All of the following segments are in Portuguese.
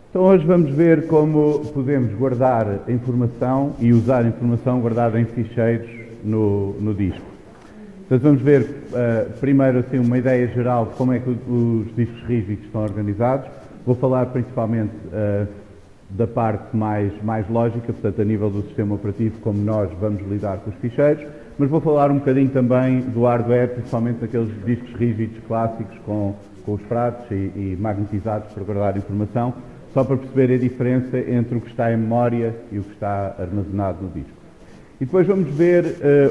Então hoje vamos ver como podemos guardar a informação e usar a informação guardada em ficheiros no disco. Então vamos ver primeiro assim, uma ideia geral de como é que os discos rígidos estão organizados. Vou falar principalmente da parte mais lógica, portanto a nível do sistema operativo, como nós vamos lidar com os ficheiros, mas vou falar um bocadinho também do hardware, principalmente daqueles discos rígidos clássicos com os pratos e magnetizados para guardar informação, só para perceber a diferença entre o que está em memória e o que está armazenado no disco. E depois vamos ver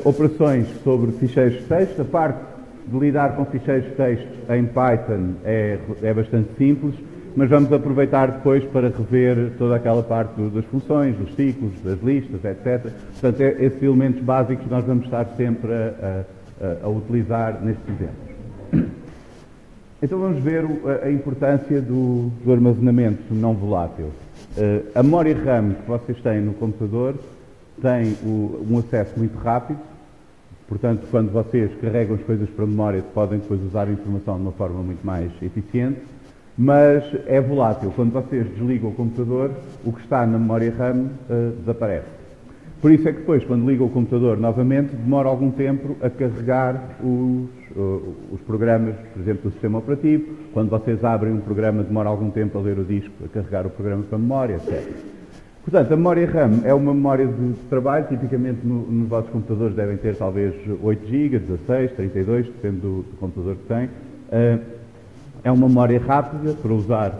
operações sobre ficheiros de texto. A parte de lidar com ficheiros de texto em Python é bastante simples, mas vamos aproveitar depois para rever toda aquela parte das funções, dos ciclos, das listas, etc. Portanto, esses elementos básicos nós vamos estar sempre a utilizar nestes exemplos. Então vamos ver a importância do armazenamento não volátil. A memória RAM que vocês têm no computador tem um acesso muito rápido, portanto, quando vocês carregam as coisas para a memória, podem depois usar a informação de uma forma muito mais eficiente, mas é volátil. Quando vocês desligam o computador, o que está na memória RAM desaparece. Por isso é que depois, quando ligam o computador novamente, demora algum tempo a carregar os programas, por exemplo, do sistema operativo. Quando vocês abrem um programa, demora algum tempo a ler o disco, a carregar o programa para a memória, etc. Portanto, a memória RAM é uma memória de trabalho, tipicamente nos vossos computadores devem ter talvez 8 GB, 16, 32, depende do computador que tem. É uma memória rápida para usar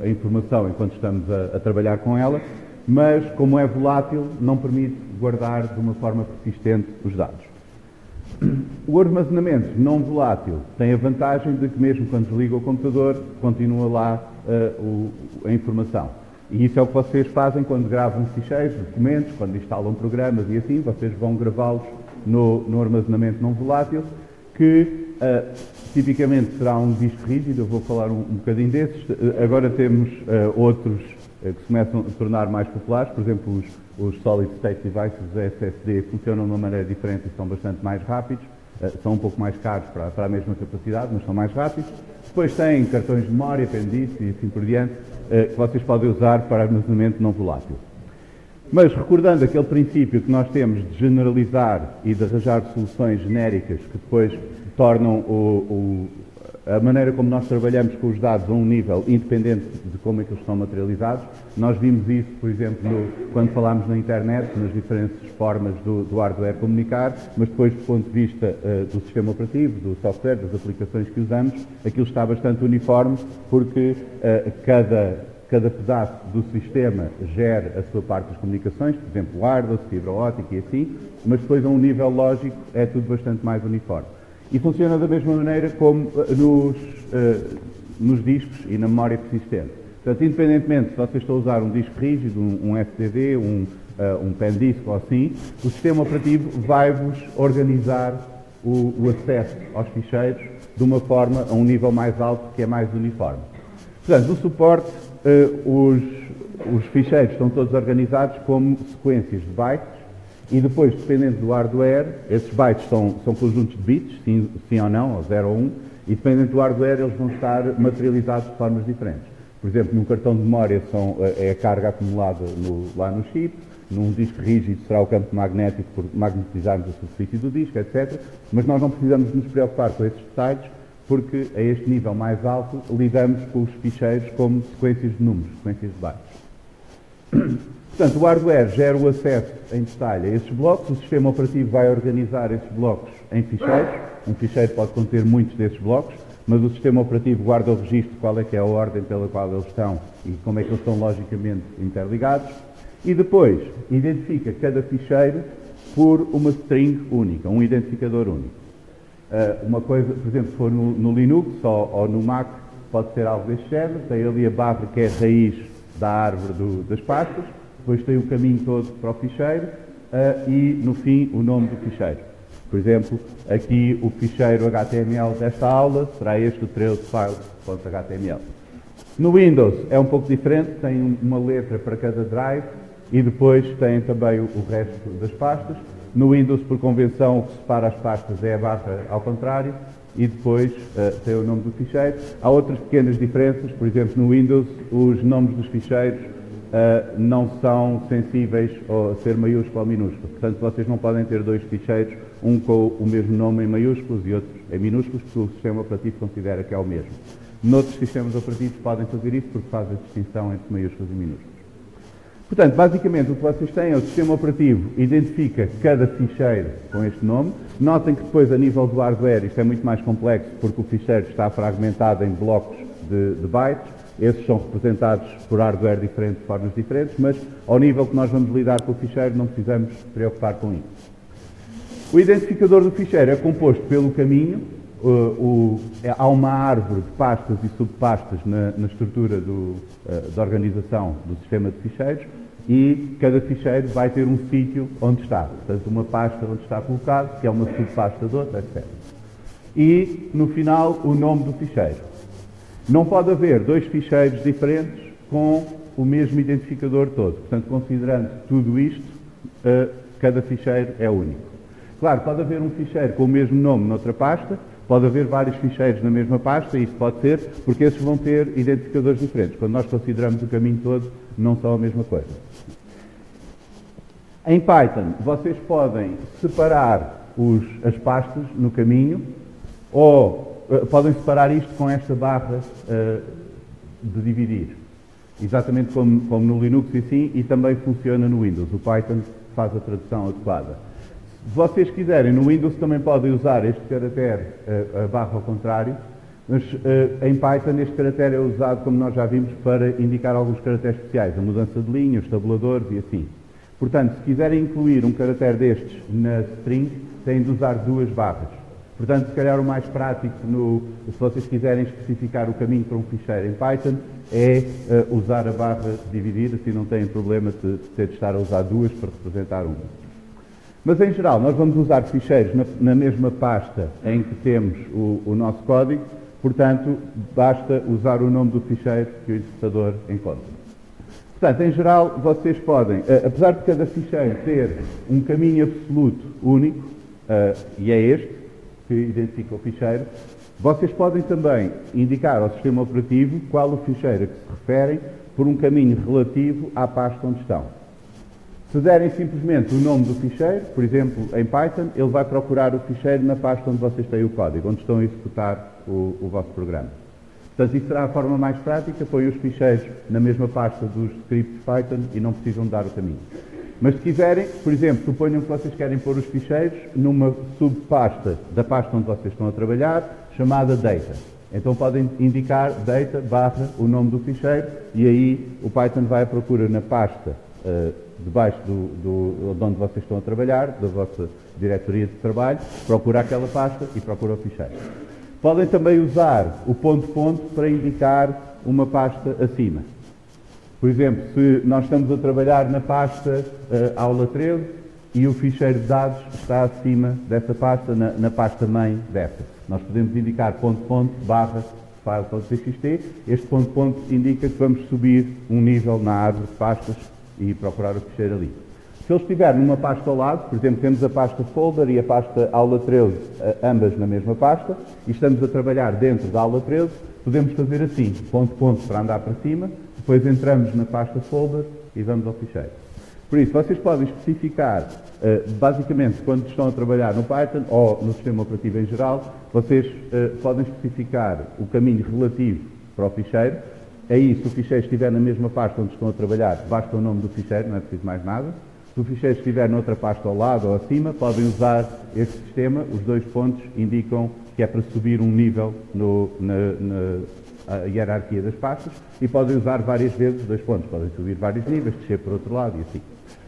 a informação enquanto estamos a trabalhar com ela, mas como é volátil, não permite guardar de uma forma persistente os dados. O armazenamento não volátil tem a vantagem de que mesmo quando desliga o computador, continua lá a informação. E isso é o que vocês fazem quando gravam ficheiros, documentos, quando instalam programas e assim, vocês vão gravá-los no armazenamento não volátil, que tipicamente será um disco rígido. Eu vou falar um bocadinho desses. Agora temos outros que se começam a tornar mais populares, por exemplo, os Solid State Devices, os SSD, funcionam de uma maneira diferente e são bastante mais rápidos, são um pouco mais caros para a mesma capacidade, mas são mais rápidos. Depois têm cartões de memória, apêndices e assim por diante, que vocês podem usar para armazenamento não volátil. Mas recordando aquele princípio que nós temos de generalizar e de arranjar soluções genéricas que depois tornam a maneira como nós trabalhamos com os dados a um nível independente de como é que eles são materializados. Nós vimos isso, por exemplo, quando falámos na internet, nas diferentes formas do hardware comunicar, mas depois do ponto de vista do sistema operativo, do software, das aplicações que usamos, aquilo está bastante uniforme, porque cada pedaço do sistema gera a sua parte das comunicações, por exemplo, wireless, fibra óptica e assim, mas depois a um nível lógico é tudo bastante mais uniforme. E funciona da mesma maneira como nos discos e na memória persistente. Portanto, independentemente se vocês estão a usar um disco rígido, um SSD, um pendisk ou assim, o sistema operativo vai-vos organizar o acesso aos ficheiros de uma forma a um nível mais alto, que é mais uniforme. Portanto, no suporte, os ficheiros estão todos organizados como sequências de bytes, e depois, dependendo do hardware, esses bytes são conjuntos de bits, sim ou não, ou 0 ou 1, e dependendo do hardware eles vão estar materializados de formas diferentes. Por exemplo, num cartão de memória é a carga acumulada lá no chip, num disco rígido será o campo magnético por magnetizarmos a superfície do disco, etc. Mas nós não precisamos nos preocupar com esses detalhes, porque a este nível mais alto lidamos com os ficheiros como sequências de números, sequências de bytes. Portanto, o hardware gera o acesso em detalhe a esses blocos, o sistema operativo vai organizar esses blocos em ficheiros. Um ficheiro pode conter muitos desses blocos, mas o sistema operativo guarda o registro de qual é que é a ordem pela qual eles estão e como é que eles estão logicamente interligados. E depois identifica cada ficheiro por uma string única, um identificador único. Uma coisa, por exemplo, se for no Linux ou no Mac, pode ser algo deste género. Tem ali a barra que é a raiz da árvore das pastas. Depois tem o caminho todo para o ficheiro e, no fim, o nome do ficheiro. Por exemplo, aqui o ficheiro HTML desta aula será este, o trailsfiles.html. No Windows é um pouco diferente, tem uma letra para cada drive e depois tem também o resto das pastas. No Windows, por convenção, o que separa as pastas é a barra ao contrário. e depois tem o nome do ficheiro. Há outras pequenas diferenças, por exemplo, no Windows os nomes dos ficheiros não são sensíveis a ser maiúsculo ou minúsculo. Portanto, vocês não podem ter dois ficheiros, um com o mesmo nome em maiúsculos e outro em minúsculos, porque o sistema operativo considera que é o mesmo. Noutros sistemas operativos podem fazer isso porque faz a distinção entre maiúsculos e minúsculos. Portanto, basicamente o que vocês têm é o sistema operativo identifica cada ficheiro com este nome. Notem que depois, a nível do hardware, isto é muito mais complexo porque o ficheiro está fragmentado em blocos de bytes. Esses são representados por hardware diferente, de formas diferentes, mas ao nível que nós vamos lidar com o ficheiro não precisamos preocupar com isso. O identificador do ficheiro é composto pelo caminho. Há uma árvore de pastas e subpastas na estrutura da organização do sistema de ficheiros e cada ficheiro vai ter um sítio onde está. Portanto, uma pasta onde está colocado, que é uma subpasta de outra, etc. E, no final, o nome do ficheiro. Não pode haver dois ficheiros diferentes com o mesmo identificador todo. Portanto, considerando tudo isto, cada ficheiro é único. Claro, pode haver um ficheiro com o mesmo nome noutra pasta, pode haver vários ficheiros na mesma pasta, e isto pode ser, porque esses vão ter identificadores diferentes. Quando nós consideramos o caminho todo, não são a mesma coisa. Em Python, vocês podem separar as pastas no caminho, ou podem separar isto com esta barra de dividir. Exatamente como no Linux e assim, e também funciona no Windows. O Python faz a tradução adequada. Se vocês quiserem, no Windows também podem usar este caractere, a barra ao contrário, mas em Python este caractere é usado, como nós já vimos, para indicar alguns caracteres especiais, a mudança de linha, os tabuladores e assim. Portanto, se quiserem incluir um caractere destes na string, têm de usar duas barras. Portanto, se calhar o mais prático, se vocês quiserem especificar o caminho para um ficheiro em Python, é usar a barra dividir, assim não têm problema de ter de estar a usar duas para representar uma. Mas, em geral, nós vamos usar ficheiros na mesma pasta em que temos o nosso código, portanto, basta usar o nome do ficheiro que o interpretador encontra. Portanto, em geral, vocês podem, apesar de cada ficheiro ter um caminho absoluto único, e é este que identifica o ficheiro, vocês podem também indicar ao sistema operativo qual o ficheiro a que se referem por um caminho relativo à pasta onde estão. Se derem simplesmente o nome do ficheiro, por exemplo, em Python, ele vai procurar o ficheiro na pasta onde vocês têm o código, onde estão a executar o vosso programa. Portanto, isso será a forma mais prática, põem os ficheiros na mesma pasta dos scripts Python e não precisam dar o caminho. Mas se quiserem, por exemplo, suponham que vocês querem pôr os ficheiros numa subpasta da pasta onde vocês estão a trabalhar, chamada Data. Então podem indicar Data barra o nome do ficheiro e aí o Python vai à procura na pasta debaixo de onde vocês estão a trabalhar, da vossa diretoria de trabalho, procura aquela pasta e procura o ficheiro. Podem também usar o ponto para indicar uma pasta acima. Por exemplo, se nós estamos a trabalhar na pasta aula 13 e o ficheiro de dados está acima dessa pasta, na pasta mãe dessa. Nós podemos indicar barra file.txt. Este ponto indica que vamos subir um nível na árvore de pastas e procurar o ficheiro ali. Se ele estiver numa pasta ao lado, por exemplo, temos a pasta folder e a pasta aula 13, ambas na mesma pasta, e estamos a trabalhar dentro da aula 13, podemos fazer assim, ponto para andar para cima, depois entramos na pasta folder e vamos ao ficheiro. Por isso, vocês podem especificar, basicamente, quando estão a trabalhar no Python ou no sistema operativo em geral, vocês podem especificar o caminho relativo para o ficheiro. Aí, se o ficheiro estiver na mesma pasta onde estão a trabalhar, basta o nome do ficheiro, não é preciso mais nada. Se o ficheiro estiver noutra pasta ao lado ou acima, podem usar este sistema. Os dois pontos indicam que é para subir um nível na hierarquia das pastas e podem usar várias vezes os dois pontos. Podem subir vários níveis, descer por outro lado e assim.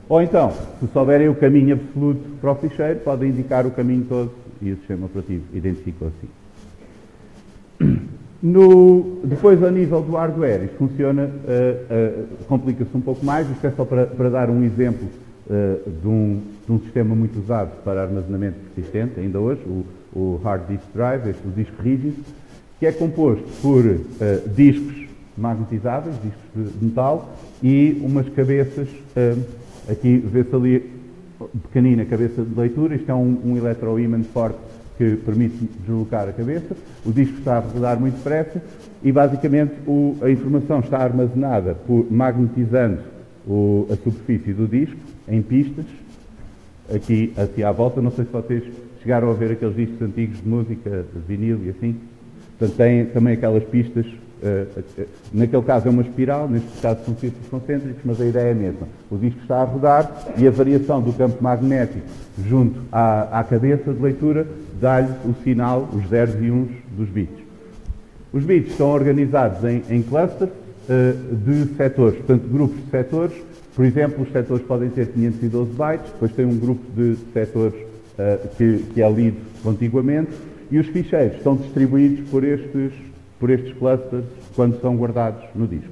Ou então, se souberem o caminho absoluto para o ficheiro, podem indicar o caminho todo e o sistema operativo identifica assim. Depois, a nível do hardware, isto funciona, complica-se um pouco mais. Isto é só para dar um exemplo de um sistema muito usado para armazenamento persistente, ainda hoje, o Hard Disk Drive, o disco rígido, que é composto por discos magnetizáveis, discos de metal, e umas cabeças, aqui vê-se ali pequenina cabeça de leitura. Isto é um eletroímã forte que permite deslocar a cabeça. O disco está a rodar muito depressa e, basicamente, a informação está armazenada magnetizando a superfície do disco em pistas, aqui à volta. Não sei se vocês chegaram a ver aqueles discos antigos de música, de vinil e assim. Portanto, tem também aquelas pistas, naquele caso é uma espiral, neste caso são círculos concêntricos, mas a ideia é a mesma. O disco está a rodar e a variação do campo magnético junto à cabeça de leitura dá-lhe o sinal, os zeros e uns dos bits. Os bits estão organizados em clusters de setores, portanto, grupos de setores. Por exemplo, os setores podem ter 512 bytes, depois tem um grupo de setores que é lido contiguamente, e os ficheiros são distribuídos por estes clusters quando são guardados no disco.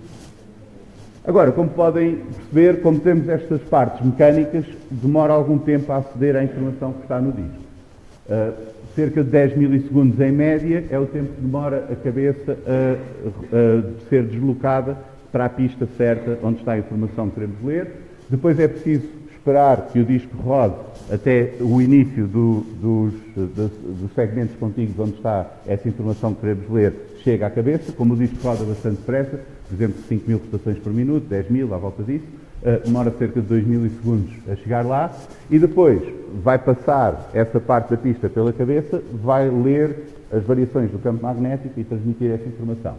Agora, como podem perceber, como temos estas partes mecânicas, demora algum tempo a aceder à informação que está no disco. Cerca de 10 milissegundos em média é o tempo que demora a cabeça a ser deslocada para a pista certa onde está a informação que queremos ler. Depois é preciso esperar que o disco rode até o início dos segmentos contíguos onde está essa informação que queremos ler, chega à cabeça. Como o disco roda bastante depressa, por exemplo, 5.000 rotações por minuto, 10.000, à volta disso, demora cerca de 2 milissegundos a chegar lá, e depois vai passar essa parte da pista pela cabeça, vai ler as variações do campo magnético e transmitir essa informação.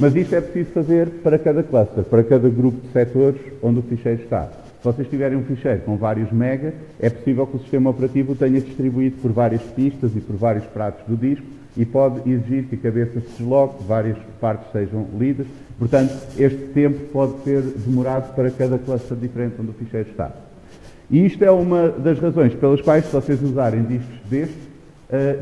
Mas isto é preciso fazer para cada cluster, para cada grupo de setores onde o ficheiro está. Se vocês tiverem um ficheiro com vários mega, é possível que o sistema operativo o tenha distribuído por várias pistas e por vários pratos do disco e pode exigir que a cabeça se desloque, várias partes sejam lidas. Portanto, este tempo pode ser demorado para cada cluster diferente onde o ficheiro está. E isto é uma das razões pelas quais, se vocês usarem discos destes,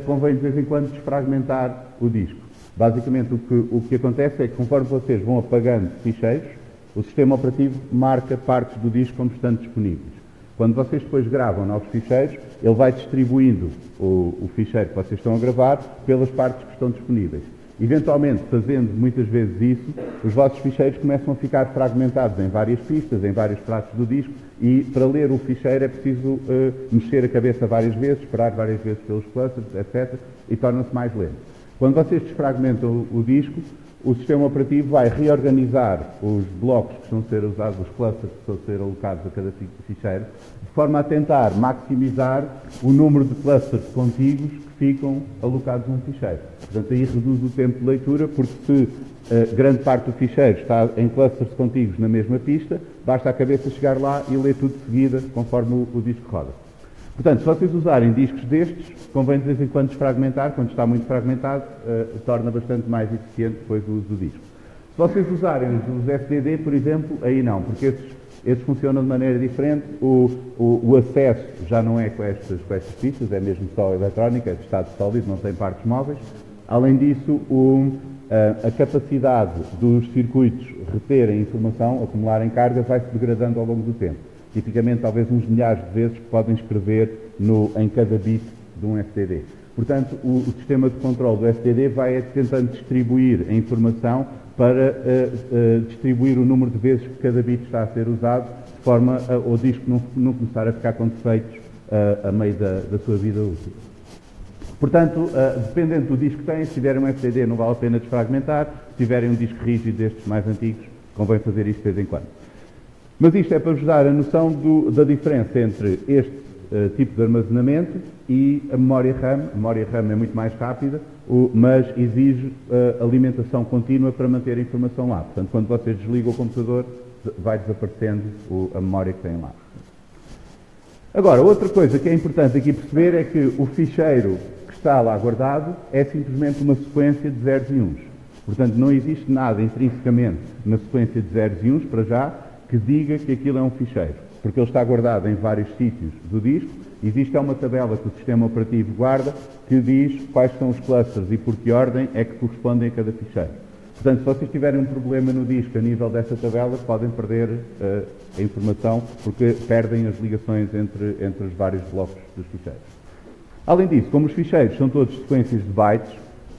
convém de vez em quando desfragmentar o disco. Basicamente, o que acontece é que, conforme vocês vão apagando ficheiros, o sistema operativo marca partes do disco como estando disponíveis. Quando vocês depois gravam novos ficheiros, ele vai distribuindo o ficheiro que vocês estão a gravar pelas partes que estão disponíveis. Eventualmente, fazendo muitas vezes isso, os vossos ficheiros começam a ficar fragmentados em várias pistas, em vários pratos do disco, e para ler o ficheiro é preciso mexer a cabeça várias vezes, esperar várias vezes pelos clusters, etc., e torna-se mais lento. Quando vocês desfragmentam o disco, o sistema operativo vai reorganizar os blocos que estão a ser usados, os clusters que estão a ser alocados a cada ficheiro, de forma a tentar maximizar o número de clusters contíguos que ficam alocados num ficheiro. Portanto, aí reduz o tempo de leitura, porque se grande parte do ficheiro está em clusters contíguos na mesma pista, basta a cabeça chegar lá e ler tudo de seguida, conforme o disco roda. Portanto, se vocês usarem discos destes, convém de vez em quando desfragmentar. Quando está muito fragmentado, torna bastante mais eficiente depois o uso do disco. Se vocês usarem os SDD, por exemplo, aí não, porque esses funcionam de maneira diferente. O acesso já não é com estas pistas, é mesmo só eletrónica, é de estado sólido, não tem partes móveis. Além disso, a capacidade dos circuitos reterem informação, acumularem carga, vai-se degradando ao longo do tempo. Tipicamente, talvez uns milhares de vezes podem escrever em cada bit de um STD. Portanto, o sistema de controle do STD vai tentando distribuir a informação para distribuir o número de vezes que cada bit está a ser usado, de forma a o disco não começar a ficar com defeitos a meio da sua vida útil. Portanto, dependendo do disco que têm, se tiverem um STD não vale a pena desfragmentar, se tiverem um disco rígido destes mais antigos, convém fazer isto de vez em quando. Mas isto é para vos dar a noção da diferença entre este tipo de armazenamento e a memória RAM. A memória RAM é muito mais rápida, mas exige alimentação contínua para manter a informação lá. Portanto, quando vocês desligam o computador, vai desaparecendo a memória que têm lá. Agora, outra coisa que é importante aqui perceber é que o ficheiro que está lá guardado é simplesmente uma sequência de zeros e uns. Portanto, não existe nada intrinsecamente na sequência de zeros e uns, para já, que diga que aquilo é um ficheiro, porque ele está guardado em vários sítios do disco. Existe uma tabela que o sistema operativo guarda que diz quais são os clusters e por que ordem é que correspondem a cada ficheiro. Portanto, se vocês tiverem um problema no disco a nível dessa tabela, podem perder a informação, porque perdem as ligações entre os vários blocos dos ficheiros. Além disso, como os ficheiros são todos sequências de bytes,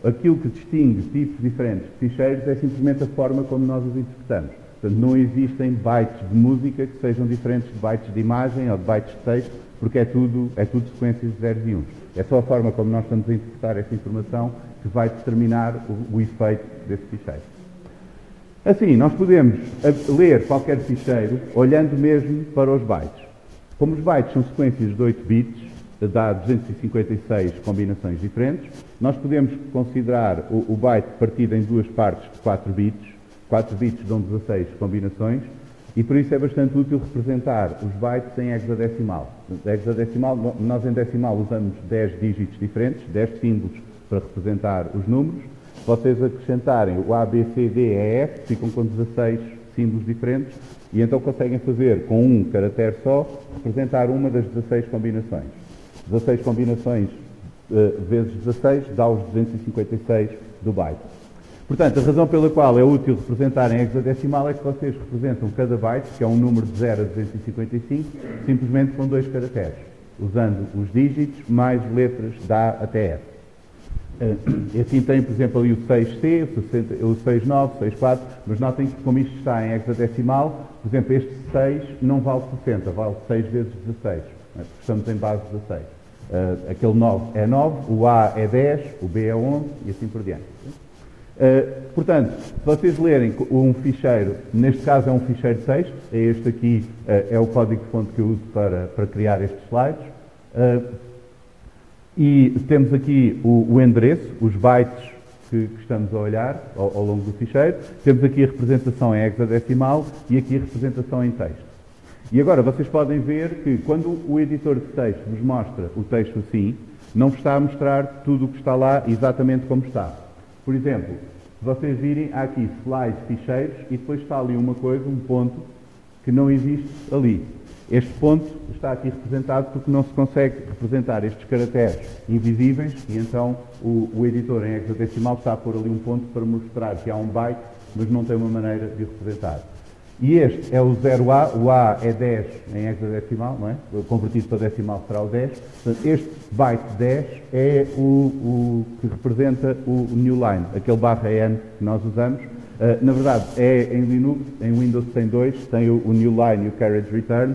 aquilo que distingue tipos diferentes de ficheiros é simplesmente a forma como nós os interpretamos. Portanto, não existem bytes de música que sejam diferentes de bytes de imagem ou de bytes de texto, porque é tudo sequências de zeros e uns. É só a forma como nós estamos a interpretar essa informação que vai determinar o efeito desse ficheiro. Assim, nós podemos ler qualquer ficheiro olhando mesmo para os bytes. Como os bytes são sequências de 8 bits, dá 256 combinações diferentes, nós podemos considerar o byte partido em duas partes de 4 bits. 4 bits dão 16 combinações, e por isso é bastante útil representar os bytes em hexadecimal. Hexadecimal, nós em decimal usamos 10 dígitos diferentes, 10 símbolos para representar os números. Se vocês acrescentarem o A, B, C, D, E, F, ficam com 16 símbolos diferentes, e então conseguem fazer, com um caractere só, representar uma das 16 combinações. 16 combinações vezes 16 dá os 256 do byte. Portanto, a razão pela qual é útil representar em hexadecimal é que vocês representam cada byte, que é um número de 0 a 255, simplesmente com 2 caracteres, usando os dígitos mais letras da até F. E assim tem, por exemplo, ali o 6C, o 69, o 64, mas notem que como isto está em hexadecimal, por exemplo, este 6 não vale 60, vale 6 vezes 16, porque estamos em base 16. Aquele 9 é 9, o A é 10, o B é 11 e assim por diante. Portanto, se vocês lerem um ficheiro, neste caso é um ficheiro de texto, este aqui é o código-fonte que eu uso para criar estes slides, e temos aqui o endereço, os bytes que estamos a olhar ao longo do ficheiro, temos aqui a representação em hexadecimal e aqui a representação em texto. E agora vocês podem ver que quando o editor de texto vos mostra o texto assim, não vos está a mostrar tudo o que está lá exatamente como está. Por exemplo, se vocês virem, há aqui slides, ficheiros, e depois está ali uma coisa, um ponto, que não existe ali. Este ponto está aqui representado porque não se consegue representar estes caracteres invisíveis, e então o editor em hexadecimal está a pôr ali um ponto para mostrar que há um byte, mas não tem uma maneira de o representar. E este é o 0A, o A é 10 em hexadecimal, não é? Convertido para decimal será o 10. Portanto, este byte 10 é o que representa o new line, aquele /n que nós usamos. Na verdade, é em Linux, em Windows tem dois, tem o new line e o carriage return,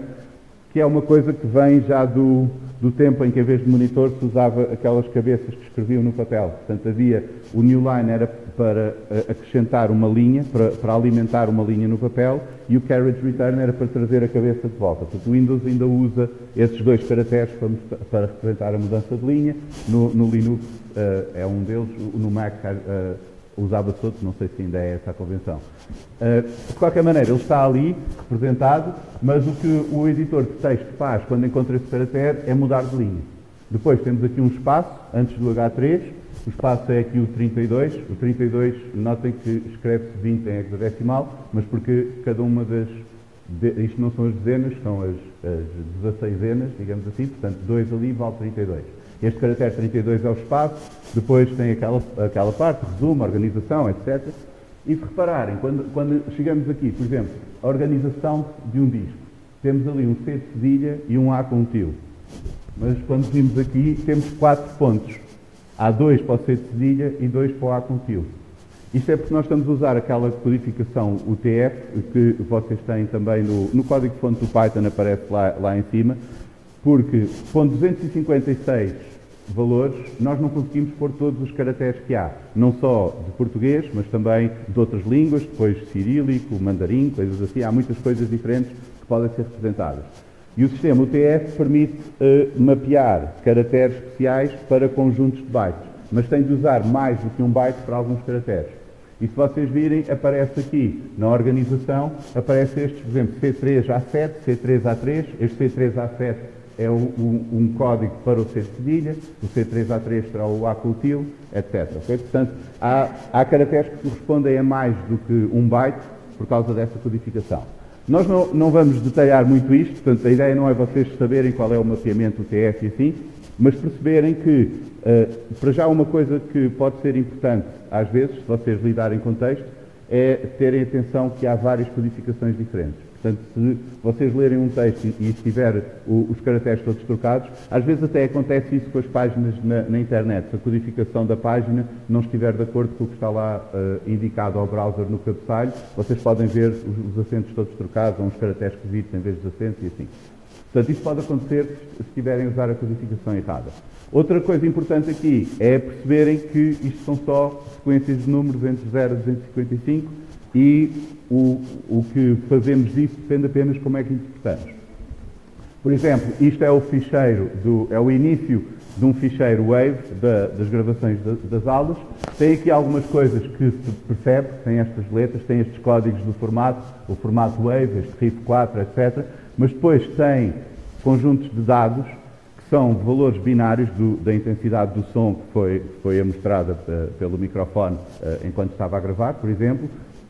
que é uma coisa que vem já do tempo em que, em vez de monitor, se usava aquelas cabeças que escreviam no papel. Portanto, havia o new line era para acrescentar uma linha, para alimentar uma linha no papel, e o carriage return era para trazer a cabeça de volta. Portanto, o Windows ainda usa esses dois caracteres para representar a mudança de linha. No Linux é um deles, no Mac usava-se outro, não sei se ainda é essa a convenção. De qualquer maneira, ele está ali, representado, mas o que o editor de texto faz quando encontra esse caractere é mudar de linha. Depois temos aqui um espaço, antes do H3, o espaço é aqui o 32, o 32, notem que escreve-se 20 em hexadecimal, mas porque cada uma isto não são as dezenas, são as 16 dezenas, digamos assim, portanto 2 ali vale 32. Este caractere 32 é o espaço, depois tem aquela parte, resumo, organização, etc. E se repararem, quando chegamos aqui, por exemplo, a organização de um disco, temos ali um C de cedilha e um A com um tio. Mas quando vimos aqui, temos 4 pontos. Há 2 para o C de cedilha e 2 para o A com tio. Isto é porque nós estamos a usar aquela codificação UTF, que vocês têm também no código-fonte do Python, aparece lá em cima, porque com 256 valores, nós não conseguimos pôr todos os caracteres que há, não só de português, mas também de outras línguas, depois cirílico, mandarim, coisas assim, há muitas coisas diferentes que podem ser representadas. E o sistema UTF permite mapear caracteres especiais para conjuntos de bytes, mas tem de usar mais do que um byte para alguns caracteres. E se vocês virem, aparece aqui, na organização, aparece estes, por exemplo, C3A7, C3A3, este C3A7 é um código para o C de cedilha, o C3A3 será o A com o tio, etc. Okay? Portanto, há caracteres que correspondem a mais do que um byte por causa dessa codificação. Nós não vamos detalhar muito isto, portanto, a ideia não é vocês saberem qual é o mapeamento UTF e assim, mas perceberem que, para já, uma coisa que pode ser importante, às vezes, se vocês lidarem com texto, é terem atenção que há várias codificações diferentes. Portanto, se vocês lerem um texto e estiver os caracteres todos trocados, às vezes até acontece isso com as páginas na internet. Se a codificação da página não estiver de acordo com o que está lá indicado ao browser no cabeçalho, vocês podem ver os acentos todos trocados, ou uns caracteres esquisitos em vez dos acentos e assim. Portanto, isso pode acontecer se estiverem a usar a codificação errada. Outra coisa importante aqui é perceberem que isto são só sequências de números entre 0 e 255 e o que fazemos disso depende apenas de como é que interpretamos. Por exemplo, isto é o ficheiro, é o início de um ficheiro Wave das gravações das aulas. Tem aqui algumas coisas que se percebe, tem estas letras, tem estes códigos do formato, o formato Wave, este RIF4, etc. Mas depois tem conjuntos de dados que são valores binários da intensidade do som que foi amostrada pelo microfone enquanto estava a gravar, por exemplo.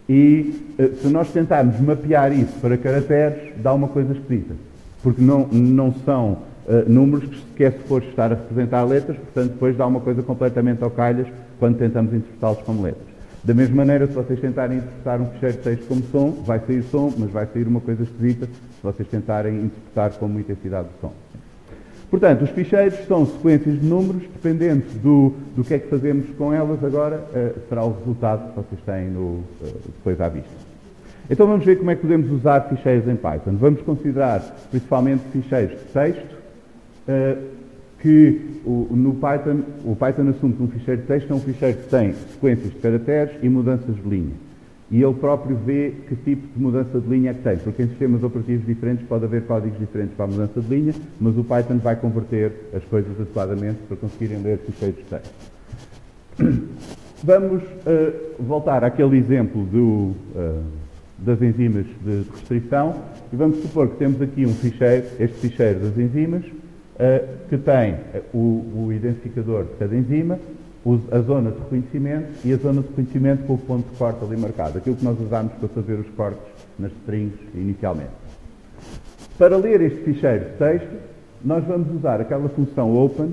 E se nós tentarmos mapear isso para caracteres, dá uma coisa esquisita. Porque não são números que sequer se for estar a representar letras, portanto depois dá uma coisa completamente ao calhas quando tentamos interpretá-los como letras. Da mesma maneira, se vocês tentarem interpretar um ficheiro de texto como som, vai sair som, mas vai sair uma coisa esquisita se vocês tentarem interpretar como intensidade do som. Portanto, os ficheiros são sequências de números, dependendo do que é que fazemos com elas agora, será o resultado que vocês têm depois à vista. Então vamos ver como é que podemos usar ficheiros em Python. Vamos considerar principalmente ficheiros de texto, que no Python, o Python assume que um ficheiro de texto é um ficheiro que tem sequências de caracteres e mudanças de linha. E ele próprio vê que tipo de mudança de linha é que tem, porque em sistemas operativos diferentes pode haver códigos diferentes para a mudança de linha, mas o Python vai converter as coisas adequadamente para conseguirem ler ficheiros de texto. Vamos voltar àquele exemplo das enzimas de restrição e vamos supor que temos aqui um ficheiro, este ficheiro das enzimas, que tem o identificador de cada enzima, a zona de reconhecimento e a zona de reconhecimento com o ponto de corte ali marcado, aquilo que nós usámos para fazer os cortes nas strings inicialmente. Para ler este ficheiro de texto, nós vamos usar aquela função open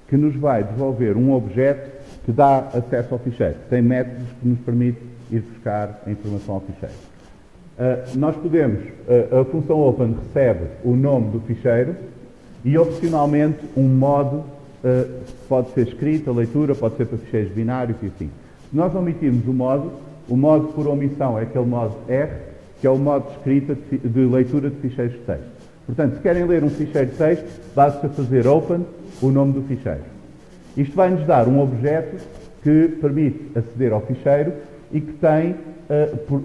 que nos vai devolver um objeto que dá acesso ao ficheiro, que tem métodos que nos permite ir buscar a informação ao ficheiro. Nós podemos, a função open recebe o nome do ficheiro e opcionalmente um modo, pode ser escrita, leitura, pode ser para ficheiros binários e assim. Se nós omitirmos o modo por omissão é aquele modo R, que é o modo de escrita de leitura de ficheiros de texto. Portanto, se querem ler um ficheiro de texto, basta fazer open o nome do ficheiro. Isto vai nos dar um objeto que permite aceder ao ficheiro e que tem,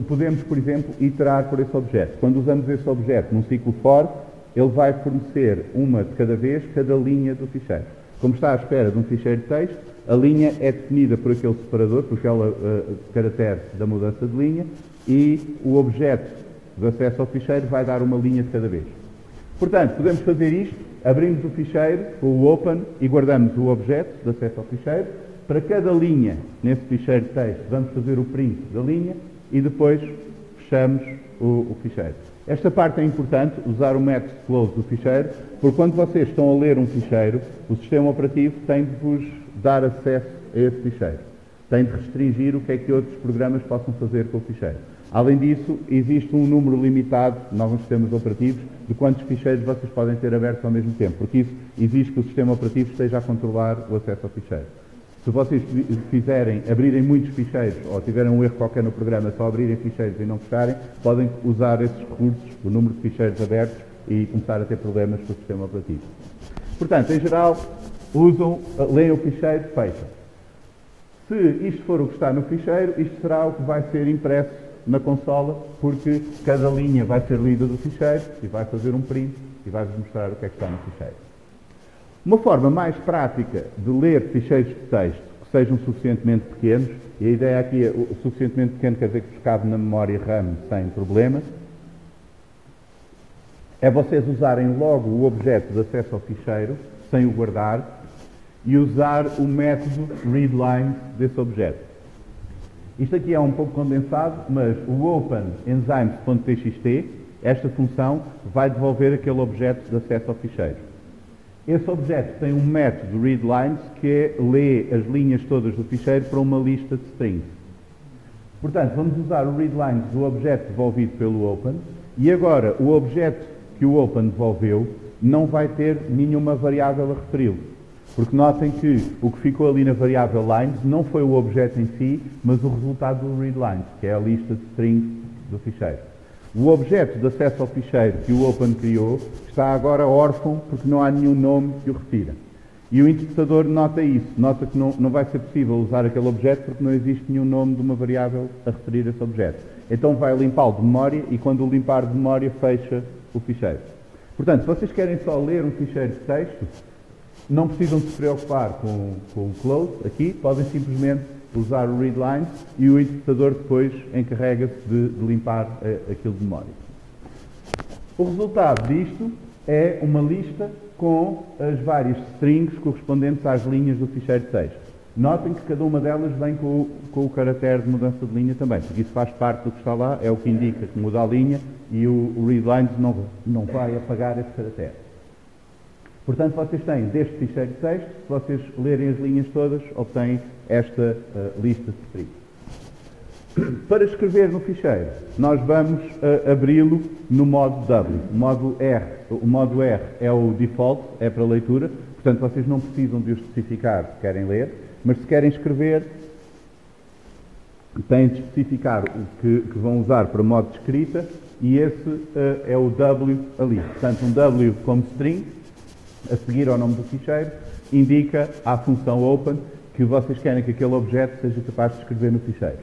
podemos, por exemplo, iterar por esse objeto. Quando usamos esse objeto num ciclo for, ele vai fornecer uma de cada vez, cada linha do ficheiro. Como está à espera de um ficheiro de texto, a linha é definida por aquele separador, por aquele caractere da mudança de linha, e o objeto de acesso ao ficheiro vai dar uma linha de cada vez. Portanto, podemos fazer isto, abrimos o ficheiro, o open, e guardamos o objeto de acesso ao ficheiro. Para cada linha nesse ficheiro de texto, vamos fazer o print da linha e depois fechamos o ficheiro. Esta parte é importante, usar o método close do ficheiro, porque quando vocês estão a ler um ficheiro, o sistema operativo tem de vos dar acesso a esse ficheiro. Tem de restringir o que é que outros programas possam fazer com o ficheiro. Além disso, existe um número limitado, em alguns sistemas operativos, de quantos ficheiros vocês podem ter abertos ao mesmo tempo, porque isso exige que o sistema operativo esteja a controlar o acesso ao ficheiro. Se vocês abrirem muitos ficheiros, ou tiverem um erro qualquer no programa, só abrirem ficheiros e não fecharem, podem usar esses recursos, o número de ficheiros abertos, e começar a ter problemas com o sistema operativo. Portanto, em geral, leem o ficheiro, fecham. Se isto for o que está no ficheiro, isto será o que vai ser impresso na consola, porque cada linha vai ser lida do ficheiro e vai fazer um print e vai-vos mostrar o que é que está no ficheiro. Uma forma mais prática de ler ficheiros de texto que sejam suficientemente pequenos, e a ideia aqui é o suficientemente pequeno quer dizer que vos cabe na memória RAM sem problema, é vocês usarem logo o objeto de acesso ao ficheiro, sem o guardar, e usar o método readLines desse objeto. Isto aqui é um pouco condensado, mas o openEnzymes.txt, esta função, vai devolver aquele objeto de acesso ao ficheiro. Esse objeto tem um método readLines que é ler as linhas todas do ficheiro para uma lista de strings. Portanto, vamos usar o readLines do objeto devolvido pelo open, e agora o objeto que o open devolveu não vai ter nenhuma variável a referi-lo. Porque notem que o que ficou ali na variável lines não foi o objeto em si, mas o resultado do readLines, que é a lista de strings do ficheiro. O objeto de acesso ao ficheiro que o Open criou está agora órfão porque não há nenhum nome que o refira. E o interpretador nota isso, nota que não vai ser possível usar aquele objeto porque não existe nenhum nome de uma variável a referir a esse objeto. Então vai limpá-lo de memória e quando o limpar de memória fecha o ficheiro. Portanto, se vocês querem só ler um ficheiro de texto, não precisam de se preocupar com o close aqui, podem simplesmente usar o readlines e o interpretador depois encarrega-se de limpar aquilo de memória. O resultado disto é uma lista com as várias strings correspondentes às linhas do ficheiro de texto. Notem que cada uma delas vem com o caractere de mudança de linha também, porque isso faz parte do que está lá, é o que indica que muda a linha e o readlines não vai apagar esse caractere. Portanto, vocês têm deste ficheiro de texto, se vocês lerem as linhas todas, obtêm esta lista de strings. Para escrever no ficheiro, nós vamos abri-lo no modo W. O modo R é o default, é para leitura, portanto vocês não precisam de o especificar se querem ler, mas se querem escrever, têm de especificar o que vão usar para modo de escrita e esse é o W ali. Portanto, um W como string, a seguir ao nome do ficheiro, indica à função open que vocês querem que aquele objeto seja capaz de escrever no ficheiro.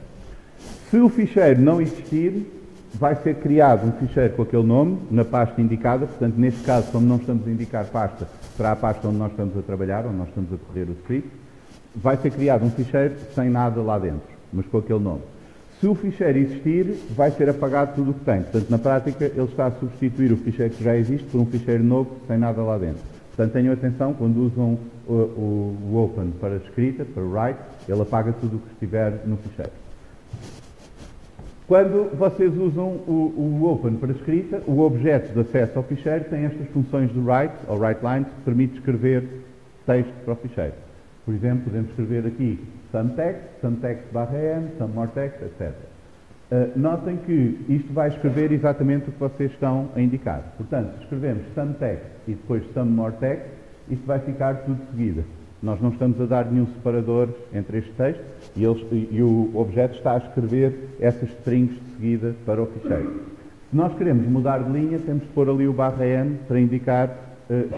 Se o ficheiro não existir, vai ser criado um ficheiro com aquele nome, na pasta indicada, portanto, neste caso, como não estamos a indicar pasta, será a pasta onde nós estamos a trabalhar, onde nós estamos a correr o script, vai ser criado um ficheiro sem nada lá dentro, mas com aquele nome. Se o ficheiro existir, vai ser apagado tudo o que tem. Portanto, na prática, ele está a substituir o ficheiro que já existe por um ficheiro novo sem nada lá dentro. Portanto, tenham atenção, quando usam o open para escrita, para write, ele apaga tudo o que estiver no ficheiro. Quando vocês usam o open para escrita, o objeto de acesso ao ficheiro tem estas funções de write, ou writeLines, que permite escrever texto para o ficheiro. Por exemplo, podemos escrever aqui some text /n, some more text, etc. Notem que isto vai escrever exatamente o que vocês estão a indicar. Portanto, se escrevemos some text e depois some more text, isto vai ficar tudo de seguida. Nós não estamos a dar nenhum separador entre este texto e o objeto está a escrever essas strings de seguida para o ficheiro. Se nós queremos mudar de linha, temos de pôr ali o /n para indicar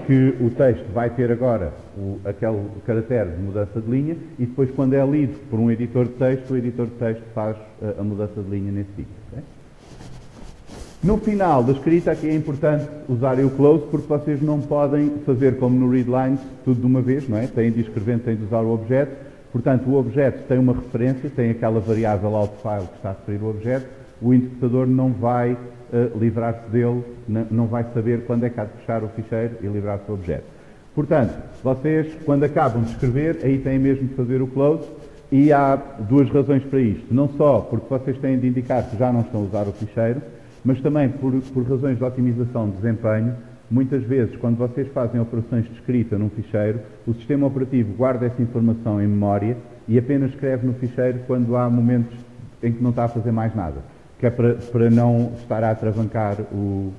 que o texto vai ter agora aquele caractere de mudança de linha e depois, quando é lido por um editor de texto, o editor de texto faz a mudança de linha nesse sítio. Okay? No final da escrita, aqui é importante usarem o close, porque vocês não podem fazer como no readlines, tudo de uma vez, não é? Têm de ir escrevendo, têm de usar o objeto. Portanto, o objeto tem uma referência, tem aquela variável outFile que está a referir o objeto. O interpretador não vai livrar-se dele, não vai saber quando é que há de fechar o ficheiro e livrar-se do objeto. Portanto, vocês, quando acabam de escrever, aí têm mesmo de fazer o close, e há duas razões para isto. Não só porque vocês têm de indicar que já não estão a usar o ficheiro, mas também por razões de otimização de desempenho. Muitas vezes, quando vocês fazem operações de escrita num ficheiro, o sistema operativo guarda essa informação em memória e apenas escreve no ficheiro quando há momentos em que não está a fazer mais nada, que é para não estar a atravancar o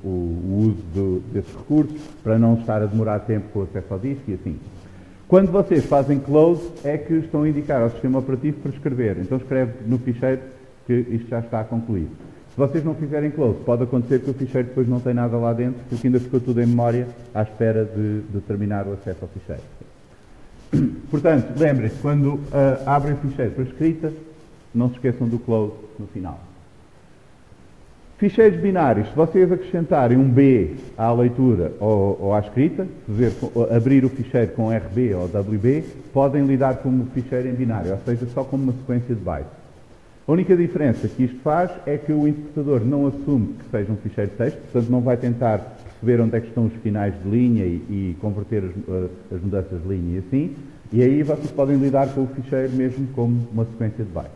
uso desses recursos, para não estar a demorar tempo com o acesso ao disco e assim. Quando vocês fazem close, é que estão a indicar ao sistema operativo para escrever. Então escreve no ficheiro que isto já está concluído. Se vocês não fizerem close, pode acontecer que o ficheiro depois não tem nada lá dentro, porque ainda ficou tudo em memória à espera de terminar o acesso ao ficheiro. Portanto, lembrem-se, quando abrem o ficheiro para escrita, não se esqueçam do close no final. Ficheiros binários, se vocês acrescentarem um B à leitura ou à escrita, abrir o ficheiro com RB ou WB, podem lidar com o ficheiro em binário, ou seja, só como uma sequência de bytes. A única diferença que isto faz é que o interpretador não assume que seja um ficheiro de texto, portanto não vai tentar perceber onde é que estão os finais de linha e converter as mudanças de linha e assim, e aí vocês podem lidar com o ficheiro mesmo como uma sequência de bytes.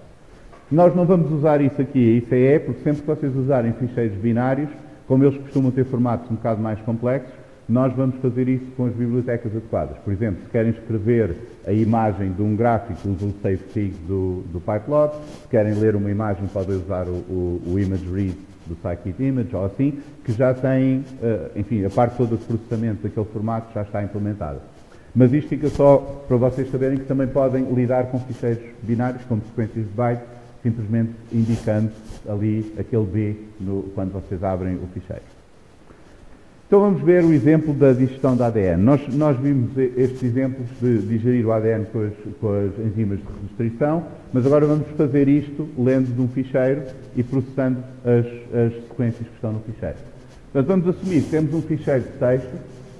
Nós não vamos usar isso aqui, isso é, porque sempre que vocês usarem ficheiros binários, como eles costumam ter formatos um bocado mais complexos, nós vamos fazer isso com as bibliotecas adequadas. Por exemplo, se querem escrever a imagem de um gráfico, usam o savefig do Pyplot. Se querem ler uma imagem, podem usar o ImageRead do scikit-image, ou assim, que já tem, enfim, a parte toda de processamento daquele formato já está implementada. Mas isto fica só para vocês saberem que também podem lidar com ficheiros binários, como sequências de bytes, simplesmente indicando ali aquele B quando vocês abrem o ficheiro. Então vamos ver o exemplo da digestão da ADN. Nós vimos estes exemplos de digerir o ADN com as enzimas de restrição, mas agora vamos fazer isto lendo de um ficheiro e processando as sequências que estão no ficheiro. Portanto, vamos assumir que temos um ficheiro de texto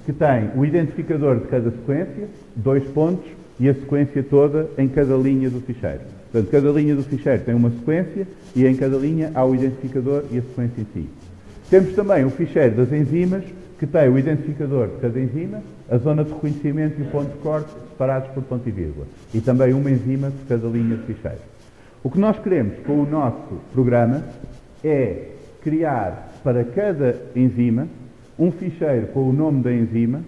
que tem o identificador de cada sequência, 2 pontos, e a sequência toda em cada linha do ficheiro. Portanto, cada linha do ficheiro tem uma sequência e em cada linha há o identificador e a sequência em si. Temos também o ficheiro das enzimas, que tem o identificador de cada enzima, a zona de reconhecimento e o ponto de corte separados por ponto e vírgula. E também uma enzima por cada linha de ficheiro. O que nós queremos com o nosso programa é criar para cada enzima um ficheiro com o nome da enzima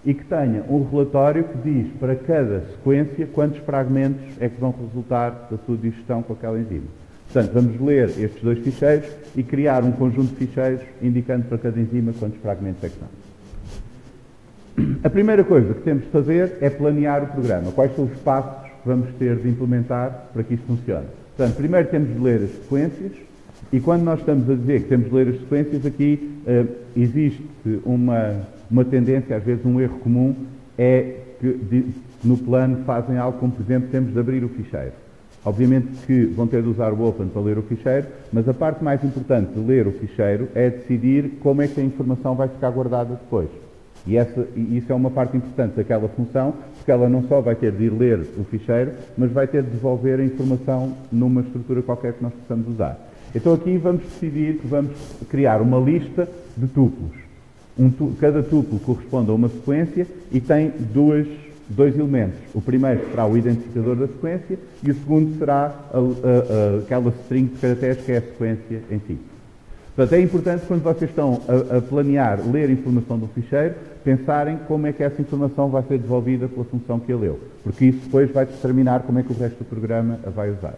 e que tenha um relatório que diz para cada sequência quantos fragmentos é que vão resultar da sua digestão com aquela enzima. Portanto, vamos ler estes 2 ficheiros e criar um conjunto de ficheiros indicando para cada enzima quantos fragmentos é que são. A primeira coisa que temos de fazer é planear o programa. Quais são os passos que vamos ter de implementar para que isto funcione? Portanto, primeiro temos de ler as sequências e quando nós estamos a dizer que temos de ler as sequências, aqui existe uma tendência, às vezes um erro comum, é que no plano fazem algo como, por exemplo, temos de abrir o ficheiro. Obviamente que vão ter de usar o Open para ler o ficheiro, mas a parte mais importante de ler o ficheiro é decidir como é que a informação vai ficar guardada depois. E isso é uma parte importante daquela função, porque ela não só vai ter de ir ler o ficheiro, mas vai ter de devolver a informação numa estrutura qualquer que nós possamos usar. Então aqui vamos decidir que vamos criar uma lista de tuplos. Cada tuplo corresponde a uma sequência e tem dois elementos. O primeiro será o identificador da sequência e o segundo será aquela string de caracteres que é a sequência em si. Portanto, é importante quando vocês estão a planear ler informação do ficheiro, pensarem como é que essa informação vai ser devolvida pela função que a leu, porque isso depois vai determinar como é que o resto do programa a vai usar.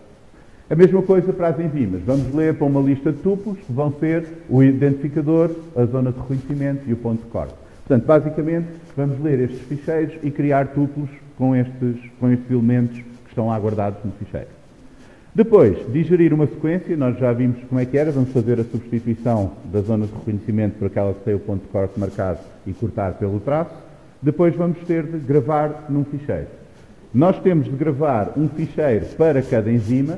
A mesma coisa para as enzimas. Vamos ler para uma lista de tuplos que vão ser o identificador, a zona de reconhecimento e o ponto de corte. Portanto, basicamente, vamos ler estes ficheiros e criar tuplos com estes elementos que estão lá guardados no ficheiro. Depois, digerir uma sequência, nós já vimos como é que era, vamos fazer a substituição da zona de reconhecimento por aquela que tem o ponto de corte marcado e cortar pelo traço. Depois vamos ter de gravar num ficheiro. Nós temos de gravar um ficheiro para cada enzima,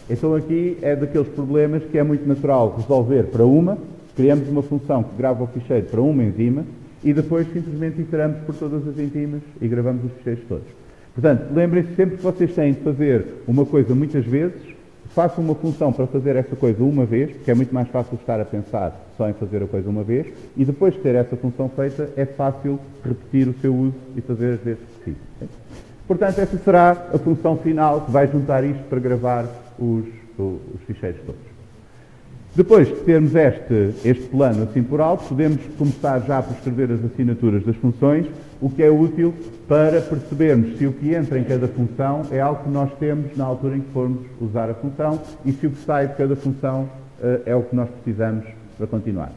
então aqui é daqueles problemas que é muito natural resolver para uma, criamos uma função que grava o ficheiro para uma enzima, e depois simplesmente iteramos por todas as enzimas e gravamos os ficheiros todos. Portanto, lembrem-se sempre que vocês têm de fazer uma coisa muitas vezes, façam uma função para fazer essa coisa uma vez, porque é muito mais fácil estar a pensar só em fazer a coisa uma vez, e depois de ter essa função feita, é fácil repetir o seu uso e fazer as vezes que precisa. Portanto, essa será a função final que vai juntar isto para gravar os ficheiros todos. Depois de termos este plano assim por alto, podemos começar já por escrever as assinaturas das funções, o que é útil para percebermos se o que entra em cada função é algo que nós temos na altura em que formos usar a função e se o que sai de cada função é o que nós precisamos para continuar.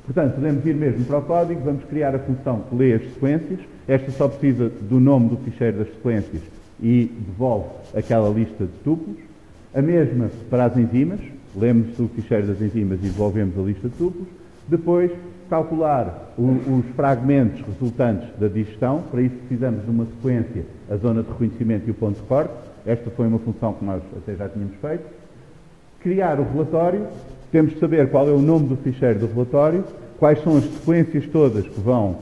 Portanto, podemos ir mesmo para o código, vamos criar a função que lê as sequências. Esta só precisa do nome do ficheiro das sequências e devolve aquela lista de tuplos. A mesma para as enzimas. Lemos o ficheiro das enzimas e devolvemos a lista de tuplos. Depois, calcular os fragmentos resultantes da digestão. Para isso precisamos de uma sequência, a zona de reconhecimento e o ponto de corte. Esta foi uma função que nós até já tínhamos feito. Criar o relatório. Temos de saber qual é o nome do ficheiro do relatório, quais são as sequências todas que vão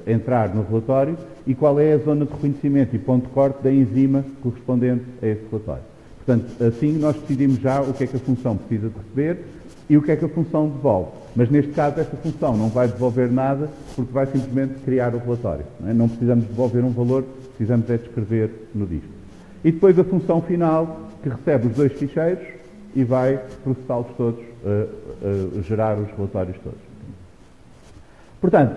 entrar no relatório e qual é a zona de reconhecimento e ponto de corte da enzima correspondente a esse relatório. Portanto, assim nós decidimos já o que é que a função precisa de receber e o que é que a função devolve. Mas neste caso esta função não vai devolver nada porque vai simplesmente criar o relatório. Não precisamos devolver um valor, precisamos é de escrever no disco. E depois a função final que recebe os 2 ficheiros e vai processá-los todos, gerar os relatórios todos. Portanto,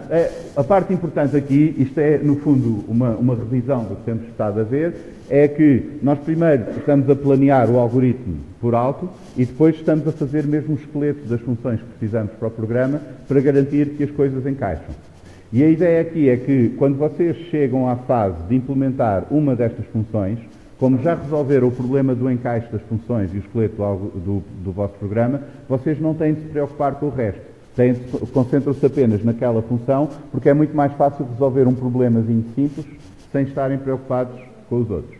a parte importante aqui, isto é no fundo uma revisão do que temos estado a ver, é que nós primeiro estamos a planear o algoritmo por alto e depois estamos a fazer mesmo o esqueleto das funções que precisamos para o programa para garantir que as coisas encaixam. E a ideia aqui é que quando vocês chegam à fase de implementar uma destas funções, Como já resolveram o problema do encaixe das funções e o esqueleto do vosso programa, vocês não têm de se preocupar com o resto. Concentram-se apenas naquela função, porque é muito mais fácil resolver um problemazinho simples sem estarem preocupados com os outros.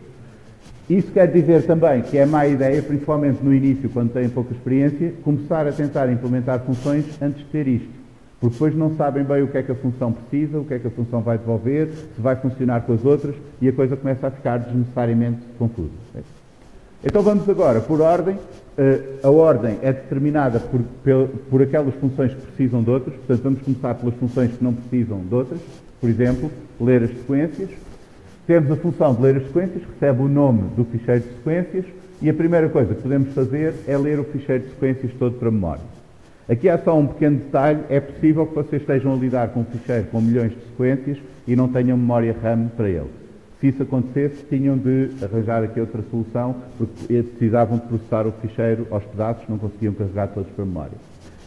Isso quer dizer também que é má ideia, principalmente no início, quando têm pouca experiência, começar a tentar implementar funções antes de ter isto. Porque depois não sabem bem o que é que a função precisa, o que é que a função vai devolver, se vai funcionar com as outras, e a coisa começa a ficar desnecessariamente confusa. Então vamos agora, por ordem. A ordem é determinada por aquelas funções que precisam de outras. Portanto, vamos começar pelas funções que não precisam de outras. Por exemplo, ler as sequências. Temos a função de ler as sequências, que recebe o nome do ficheiro de sequências, e a primeira coisa que podemos fazer é ler o ficheiro de sequências todo para a memória. Aqui há só um pequeno detalhe: é possível que vocês estejam a lidar com um ficheiro com milhões de sequências e não tenham memória RAM para ele. Se isso acontecesse, tinham de arranjar aqui outra solução, porque precisavam de processar o ficheiro aos pedaços, não conseguiam carregar todos para a memória.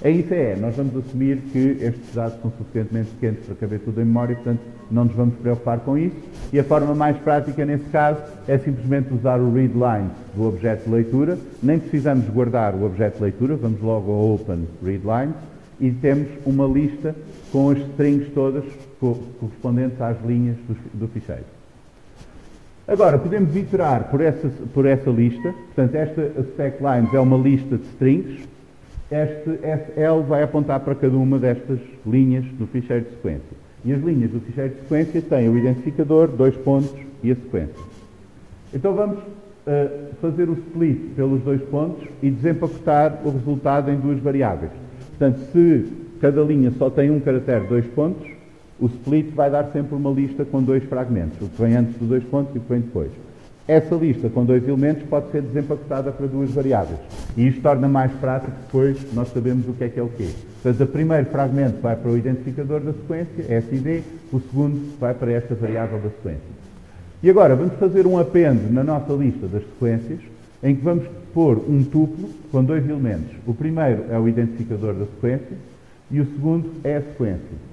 Isso nós vamos assumir que estes dados são suficientemente pequenos para caber tudo em memória, portanto não nos vamos preocupar com isso, e a forma mais prática nesse caso é simplesmente usar o readLines do objeto de leitura. Nem precisamos guardar o objeto de leitura, vamos logo ao Open readLines e temos uma lista com as strings todas correspondentes às linhas do ficheiro. Agora, podemos iterar por essa lista. Portanto, esta stackLines é uma lista de strings. Este SL vai apontar para cada uma destas linhas do ficheiro de sequência. E as linhas do ficheiro de sequência têm o identificador, 2 pontos e a sequência. Então vamos fazer o split pelos 2 pontos e desempacotar o resultado em 2 variáveis. Portanto, se cada linha só tem um caractere 2 pontos, o split vai dar sempre uma lista com 2 fragmentos, o que vem antes dos 2 pontos e o que vem depois. Essa lista com 2 elementos pode ser desempacotada para 2 variáveis. E isto torna mais prático depois nós sabemos o que é o quê. Portanto, o primeiro fragmento vai para o identificador da sequência, SID, o segundo vai para esta variável da sequência. E agora vamos fazer um append na nossa lista das sequências, em que vamos pôr um tuplo com 2 elementos. O primeiro é o identificador da sequência e o segundo é a sequência.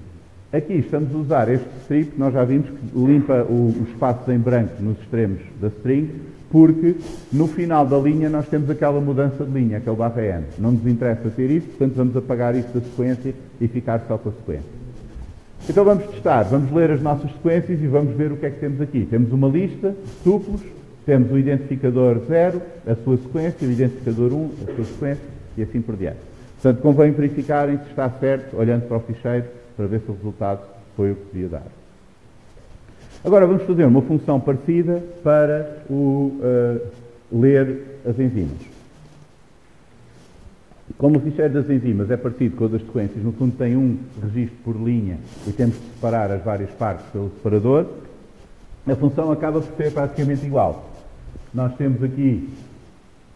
Aqui estamos a usar este strip, nós já vimos que limpa os espaços em branco nos extremos da string, porque no final da linha nós temos aquela mudança de linha, aquele barra N. Não nos interessa ter isso, portanto vamos apagar isso da sequência e ficar só com a sequência. Então vamos testar, vamos ler as nossas sequências e vamos ver o que é que temos aqui. Temos uma lista de tuplos, temos o identificador 0, a sua sequência, o identificador 1, a sua sequência e assim por diante. Portanto, convém verificarem se está certo, olhando para o ficheiro, para ver se o resultado foi o que devia dar. Agora vamos fazer uma função parecida para ler as enzimas. Como o ficheiro das enzimas é parecido com o das sequências, no fundo tem um registro por linha e temos de separar as várias partes pelo separador, a função acaba por ser praticamente igual. Nós temos aqui,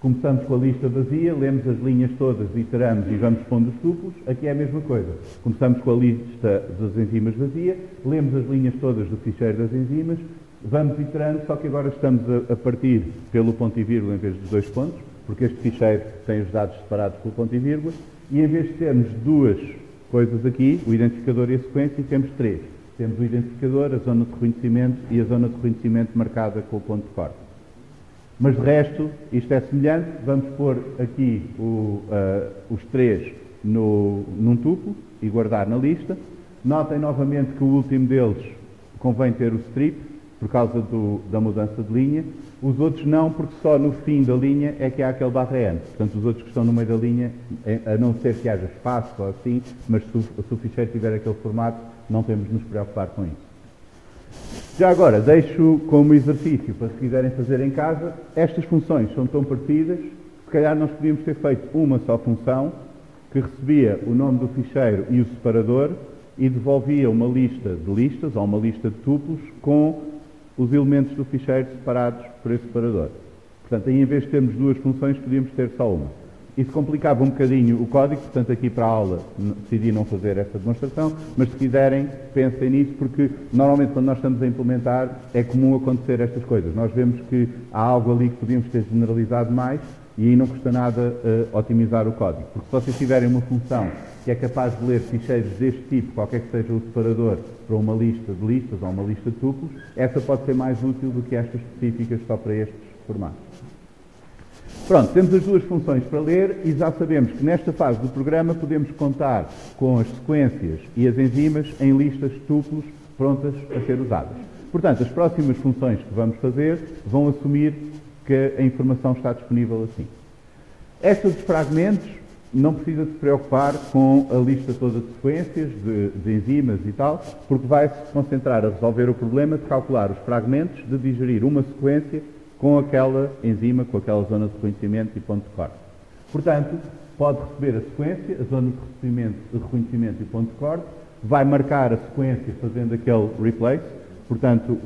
começamos com a lista vazia, lemos as linhas todas, iteramos e vamos pondo os tuplos. Aqui é a mesma coisa. Começamos com a lista das enzimas vazia, lemos as linhas todas do ficheiro das enzimas, vamos iterando, só que agora estamos a partir pelo ponto e vírgula em vez dos 2 pontos, porque este ficheiro tem os dados separados pelo ponto e vírgula, e em vez de termos 2 coisas aqui, o identificador e a sequência, temos 3. Temos o identificador, a zona de reconhecimento e a zona de reconhecimento marcada com o ponto de corte. Mas de resto, isto é semelhante. Vamos pôr aqui os 3 num tuplo e guardar na lista. Notem novamente que o último deles convém ter o strip, por causa da mudança de linha. Os outros não, porque só no fim da linha é que há aquele barra N. Portanto, os outros que estão no meio da linha, a não ser que haja espaço ou assim, mas se o ficheiro tiver aquele formato, não temos de nos preocupar com isso. Já agora, deixo como exercício, para se quiserem fazer em casa, estas funções são tão parecidas, se calhar nós podíamos ter feito uma só função, que recebia o nome do ficheiro e o separador, e devolvia uma lista de listas, ou uma lista de tuplos, com os elementos do ficheiro separados por esse separador. Portanto, aí em vez de termos 2 funções, podíamos ter só uma. Isso complicava um bocadinho o código, portanto aqui para a aula decidi não fazer essa demonstração, mas se quiserem, pensem nisso, porque normalmente quando nós estamos a implementar é comum acontecer estas coisas. Nós vemos que há algo ali que podíamos ter generalizado mais e aí não custa nada otimizar o código. Porque se vocês tiverem uma função que é capaz de ler ficheiros deste tipo, qualquer que seja o separador, para uma lista de listas ou uma lista de tuplos, essa pode ser mais útil do que estas específicas só para estes formato. Pronto, temos as duas funções para ler e já sabemos que nesta fase do programa podemos contar com as sequências e as enzimas em listas de tuplos prontas a ser usadas. Portanto, as próximas funções que vamos fazer vão assumir que a informação está disponível assim. Esta dos fragmentos não precisa se preocupar com a lista toda de sequências, de enzimas e tal, porque vai se concentrar a resolver o problema de calcular os fragmentos, de digerir uma sequência com aquela enzima, com aquela zona de reconhecimento e ponto de corte. Portanto, pode receber a sequência, a zona de reconhecimento e ponto de corte, vai marcar a sequência fazendo aquele replace, portanto,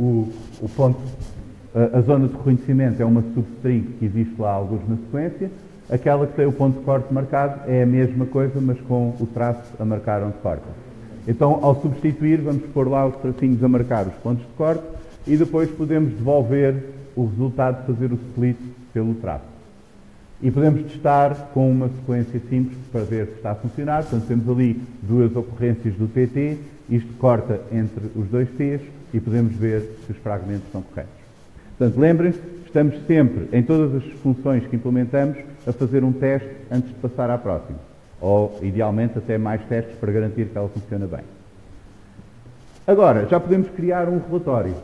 a zona de reconhecimento é uma substring que existe lá alguns na sequência, aquela que tem o ponto de corte marcado é a mesma coisa, mas com o traço a marcar onde corta. Então, ao substituir, vamos pôr lá os tracinhos a marcar os pontos de corte e depois podemos devolver o resultado de fazer o split pelo traço. E podemos testar com uma sequência simples para ver se está a funcionar. Portanto, temos ali duas ocorrências do TT, isto corta entre os dois T's e podemos ver se os fragmentos estão corretos. Portanto, lembrem-se, estamos sempre, em todas as funções que implementamos, a fazer um teste antes de passar à próxima. Ou, idealmente, até mais testes para garantir que ela funciona bem. Agora, já podemos criar um relatório.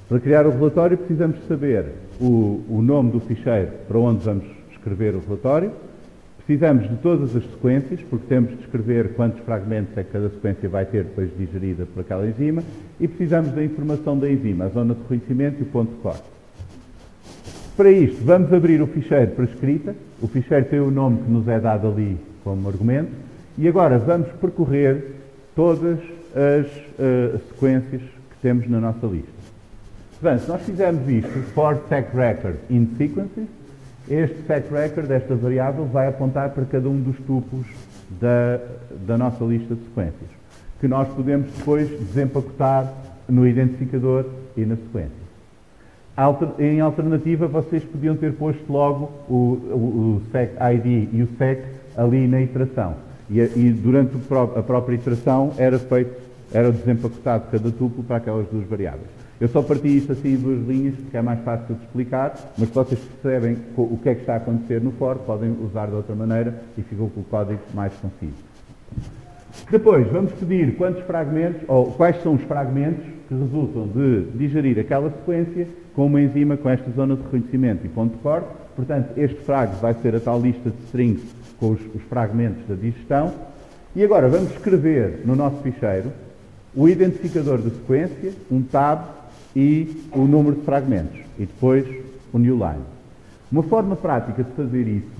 Para criar o relatório precisamos saber o nome do ficheiro para onde vamos escrever o relatório. Precisamos de todas as sequências, porque temos de escrever quantos fragmentos é que cada sequência vai ter depois digerida por aquela enzima. E precisamos da informação da enzima, a zona de reconhecimento e o ponto de corte. Para isto, vamos abrir o ficheiro para escrita. O ficheiro tem o nome que nos é dado ali como argumento. E agora vamos percorrer todas as sequências que temos na nossa lista. Portanto, nós fizemos isto, for sec record in sequences, este sec record, esta variável, vai apontar para cada um dos tuplos da nossa lista de sequências, que nós podemos depois desempacotar no identificador e na sequência. Em alternativa, vocês podiam ter posto logo o sec ID e o sec ali na iteração. E durante a própria iteração era desempacotado cada tuplo para aquelas duas variáveis. Eu só parti isto assim em duas linhas, porque é mais fácil de explicar, mas se vocês percebem o que é que está a acontecer no for, podem usar de outra maneira e ficam com o código mais conciso. Depois, vamos pedir quantos fragmentos, ou quais são os fragmentos que resultam de digerir aquela sequência com uma enzima com esta zona de reconhecimento e ponto de corte. Portanto, este frag vai ser a tal lista de strings com os fragmentos da digestão. E agora vamos escrever no nosso ficheiro o identificador da sequência, um tab e o número de fragmentos. E depois o new line. Uma forma prática de fazer isso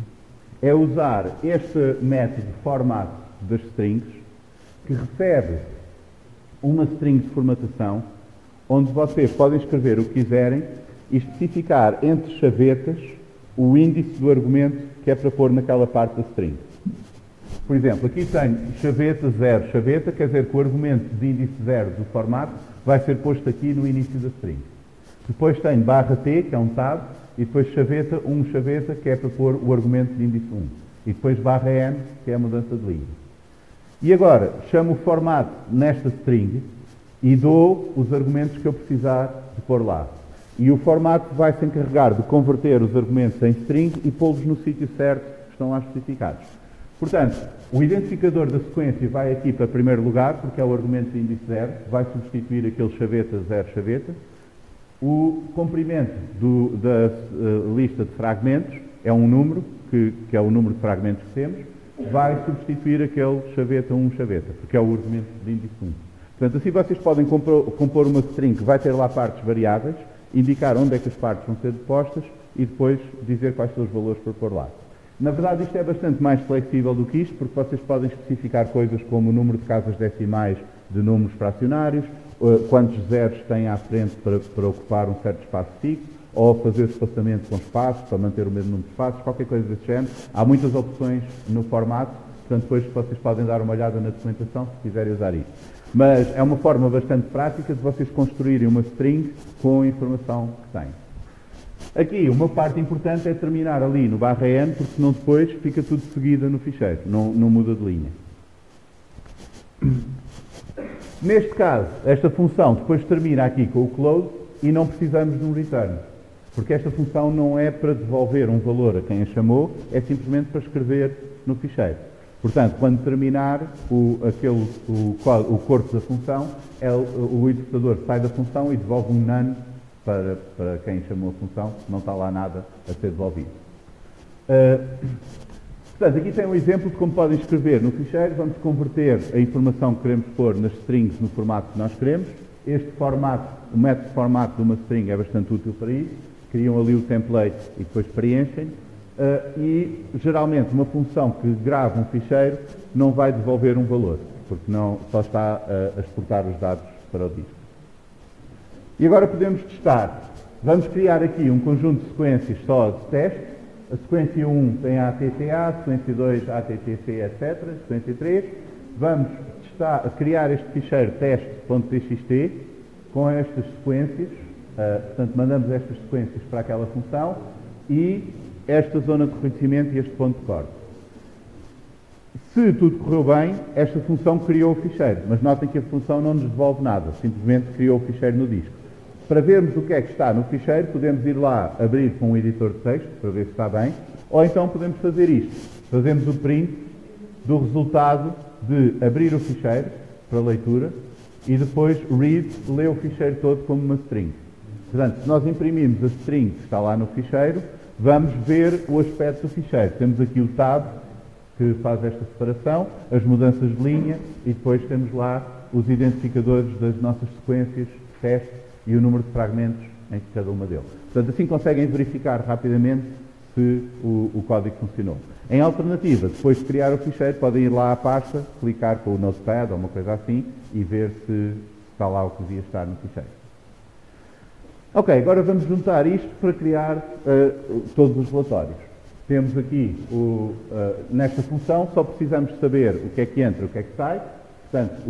é usar este método format das strings, que recebe uma string de formatação, onde vocês podem escrever o que quiserem e especificar entre chavetas o índice do argumento que é para pôr naquela parte da string. Por exemplo, aqui tenho chaveta 0, chaveta, quer dizer que o argumento de índice 0 do formato vai ser posto aqui no início da string. Depois tenho barra T, que é um tab, e depois chaveta 1, chaveta, que é para pôr o argumento de índice 1. E depois barra N, que é a mudança de linha. E agora, chamo o formato nesta string e dou os argumentos que eu precisar de pôr lá. E o formato vai se encarregar de converter os argumentos em string e pô-los no sítio certo que estão lá especificados. Portanto, o identificador da sequência vai aqui para primeiro lugar, porque é o argumento de índice 0, vai substituir aquele chaveta 0 chaveta. O comprimento da lista de fragmentos é um número, que é o número de fragmentos que temos, vai substituir aquele chaveta 1 chaveta, porque é o argumento de índice 1. Portanto, assim vocês podem compor uma string que vai ter lá partes variáveis, indicar onde é que as partes vão ser postas e depois dizer quais são os valores para pôr lá. Na verdade, isto é bastante mais flexível do que isto, porque vocês podem especificar coisas como o número de casas decimais de números fracionários, quantos zeros têm à frente para ocupar um certo espaço fixo, ou fazer espaçamento com espaços, para manter o mesmo número de espaços, qualquer coisa desse género. Há muitas opções no formato, portanto, depois vocês podem dar uma olhada na documentação se quiserem usar isso. Mas é uma forma bastante prática de vocês construírem uma string com a informação que têm. Aqui, uma parte importante é terminar ali no barra N, porque senão depois fica tudo seguido no ficheiro, não muda de linha. Neste caso, esta função depois termina aqui com o close e não precisamos de um return. Porque esta função não é para devolver um valor a quem a chamou, é simplesmente para escrever no ficheiro. Portanto, quando terminar o corpo da função, o executador sai da função e devolve um none para quem chamou a função, não está lá nada a ser devolvido. Portanto, aqui tem um exemplo de como podem escrever no ficheiro. Vamos converter a informação que queremos pôr nas strings no formato que nós queremos. Este formato, o método de formato de uma string é bastante útil para isso. Criam ali o template e depois preenchem. E, geralmente, uma função que grava um ficheiro não vai devolver um valor, porque não, só está a exportar os dados para o disco. E agora podemos testar. Vamos criar aqui um conjunto de sequências só de teste. A sequência 1 tem ATTA, a sequência 2 ATTC, etc. A sequência 3. Vamos criar este ficheiro teste.txt com estas sequências. Portanto, mandamos estas sequências para aquela função e esta zona de reconhecimento e este ponto de corte. Se tudo correu bem, esta função criou o ficheiro, mas notem que a função não nos devolve nada, simplesmente criou o ficheiro no disco. Para vermos o que é que está no ficheiro, podemos ir lá abrir com um editor de texto, para ver se está bem, ou então podemos fazer isto. Fazemos o print do resultado de abrir o ficheiro para leitura e depois read, lê o ficheiro todo como uma string. Portanto, se nós imprimirmos a string que está lá no ficheiro, vamos ver o aspecto do ficheiro. Temos aqui o tab, que faz esta separação, as mudanças de linha, e depois temos lá os identificadores das nossas sequências, teste e o número de fragmentos em cada uma deles. Portanto, assim conseguem verificar rapidamente se o código funcionou. Em alternativa, depois de criar o ficheiro, podem ir lá à pasta, clicar com o Notepad ou uma coisa assim, e ver se está lá o que devia estar no ficheiro. Ok, agora vamos juntar isto para criar todos os relatórios. Temos aqui, nesta função, só precisamos saber o que é que entra e o que é que sai. Portanto,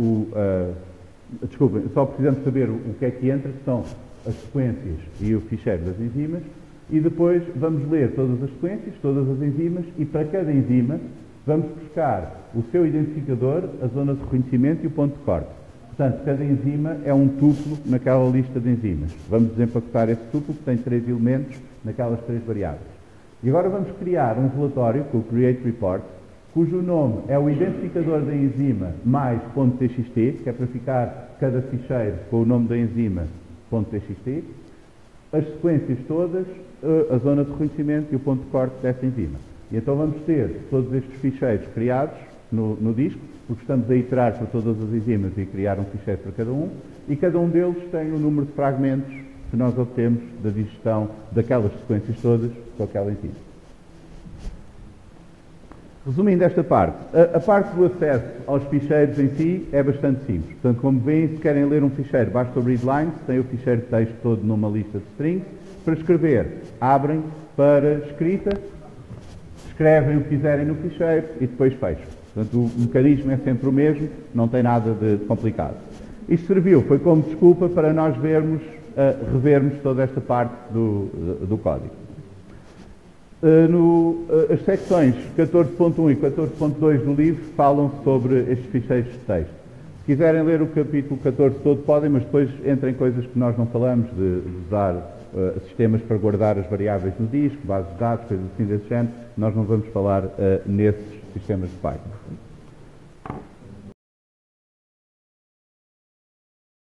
desculpem, só precisamos saber o que é que entra, que são as sequências e o ficheiro das enzimas. E depois vamos ler todas as sequências, todas as enzimas, e para cada enzima vamos buscar o seu identificador, a zona de reconhecimento e o ponto de corte. Portanto, cada enzima é um tuplo naquela lista de enzimas. Vamos desempacotar esse tuplo, que tem 3 elementos naquelas 3 variáveis. E agora vamos criar um relatório com o Create Report, cujo nome é o identificador da enzima mais .txt, que é para ficar cada ficheiro com o nome da enzima .txt, as sequências todas, a zona de reconhecimento e o ponto de corte dessa enzima. E então vamos ter todos estes ficheiros criados no disco, porque estamos a iterar para todas as enzimas e criar um ficheiro para cada um, e cada um deles tem o número de fragmentos que nós obtemos da digestão daquelas sequências todas com aquela enzima. Resumindo esta parte, a parte do acesso aos ficheiros em si é bastante simples. Portanto, como veem, se querem ler um ficheiro, basta o readlines, tem o ficheiro de texto todo numa lista de strings. Para escrever, abrem para escrita, escrevem o que quiserem no ficheiro e depois fecham. Portanto, o mecanismo é sempre o mesmo, não tem nada de complicado. Isto foi como desculpa para nós revermos toda esta parte do código. As secções 14.1 e 14.2 do livro falam sobre estes ficheiros de texto. Se quiserem ler o capítulo 14 todo, podem, mas depois entrem coisas que nós não falamos, de usar sistemas para guardar as variáveis no disco, bases de dados, coisas assim desse género. Nós não vamos falar nesses sistemas de Python.